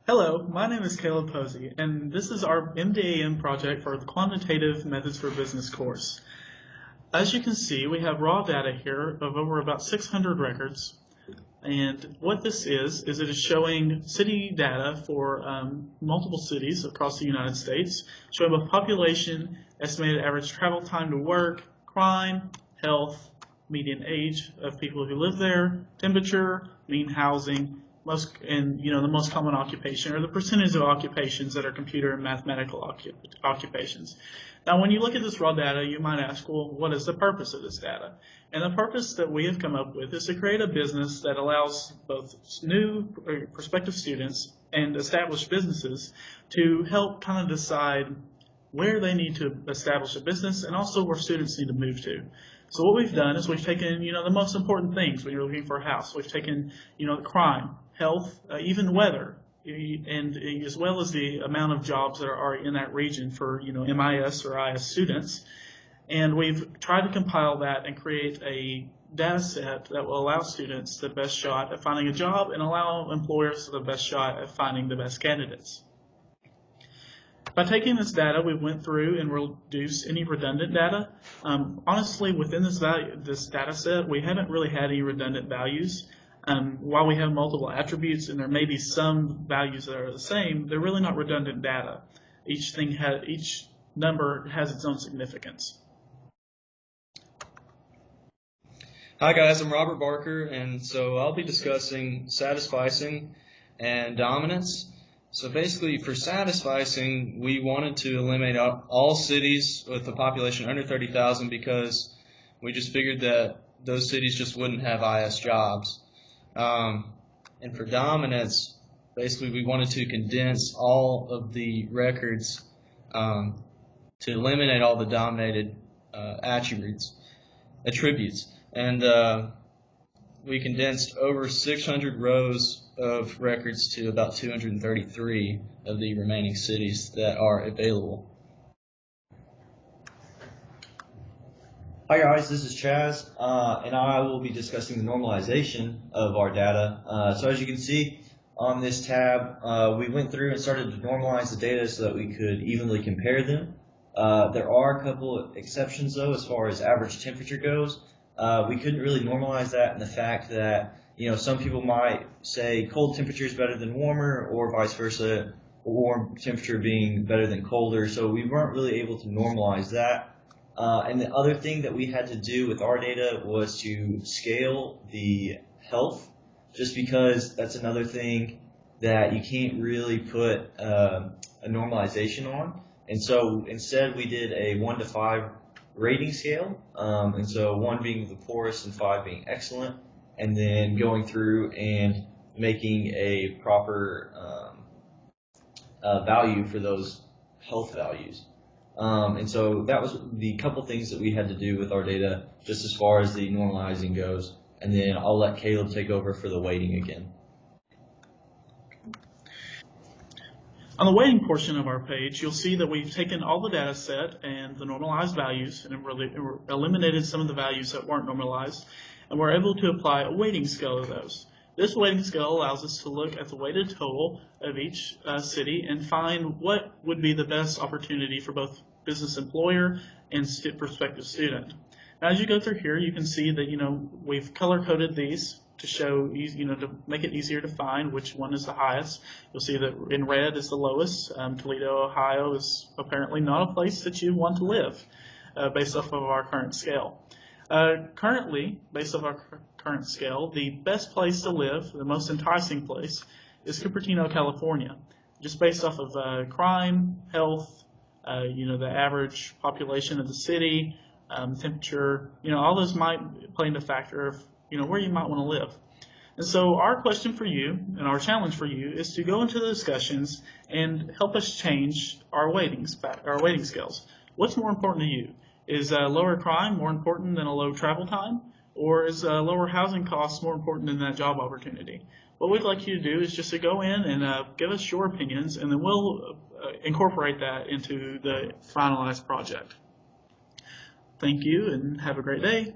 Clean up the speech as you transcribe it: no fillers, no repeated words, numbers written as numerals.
Hello, my name is Caleb Posey, and this is our MADM project for the Quantitative Methods for Business course. As you can see, we have raw data here of over about 600 records, and what this is it is showing city data for multiple cities across the United States, showing both population, estimated average travel time to work, crime, health, median age of people who live there, temperature, mean housing, the most common occupation, or the percentage of occupations that are computer and mathematical occupations. Now, when you look at this raw data, you might ask, well, what is the purpose of this data? And the purpose that we have come up with is to create a business that allows both new or prospective students and established businesses to help kind of decide where they need to establish a business and also where students need to move to. So what we've done is we've taken, the most important things when you're looking for a house. We've taken, crime, health, even weather, and as well as the amount of jobs that are in that region for, MIS or IS students. And we've tried to compile that and create a data set that will allow students the best shot at finding a job and allow employers the best shot at finding the best candidates. By taking this data, we went through and reduced any redundant data. Honestly, within this data set, we haven't really had any redundant values. While we have multiple attributes and there may be some values that are the same, they're really not redundant data. Each number has its own significance. Hi guys, I'm Robert Barker, and so I'll be discussing satisficing and dominance. So basically, for satisficing, we wanted to eliminate all cities with a population under 30,000 because we just figured that those cities just wouldn't have IS jobs. And for dominance, basically we wanted to condense all of the records to eliminate all the dominated attributes. And we condensed over 600 rows of records to about 233 of the remaining cities that are available. Hi guys, this is Chaz, and I will be discussing the normalization of our data. So as you can see on this tab, we went through and started to normalize the data so that we could evenly compare them. There are a couple of exceptions though as far as average temperature goes. We couldn't really normalize that in the fact that some people might say cold temperature is better than warmer, or vice versa, warm temperature being better than colder. So we weren't really able to normalize that. And the other thing that we had to do with our data was to scale the health, just because that's another thing that you can't really put a normalization on. And so instead we did a 1 to 5 rating scale, and so 1 being the poorest and 5 being excellent, and then going through and making a proper value for those health values. And so that was the couple things that we had to do with our data just as far as the normalizing goes, and then I'll let Caleb take over for the weighting again. On the weighting portion of our page, you'll see that we've taken all the data set and the normalized values and eliminated some of the values that weren't normalized, and we're able to apply a weighting scale of those. This weighting scale allows us to look at the weighted total of each city and find what would be the best opportunity for both business employer and prospective student. Now, as you go through here, you can see that we've color-coded these to show, to make it easier to find which one is the highest. You'll see that in red is the lowest. Toledo, Ohio is apparently not a place that you want to live based off of our current scale. Currently, based off our current scale, the best place to live, the most enticing place, is Cupertino, California. Just based off of crime, health, the average population of the city, temperature, all those might play into factor of where you might want to live. And so our question for you and our challenge for you is to go into the discussions and help us change our weighting scales. What's more important to you? Is lower crime more important than a low travel time? Or is lower housing costs more important than that job opportunity? What we'd like you to do is just to go in and give us your opinions, and then we'll incorporate that into the finalized project. Thank you, and have a great day.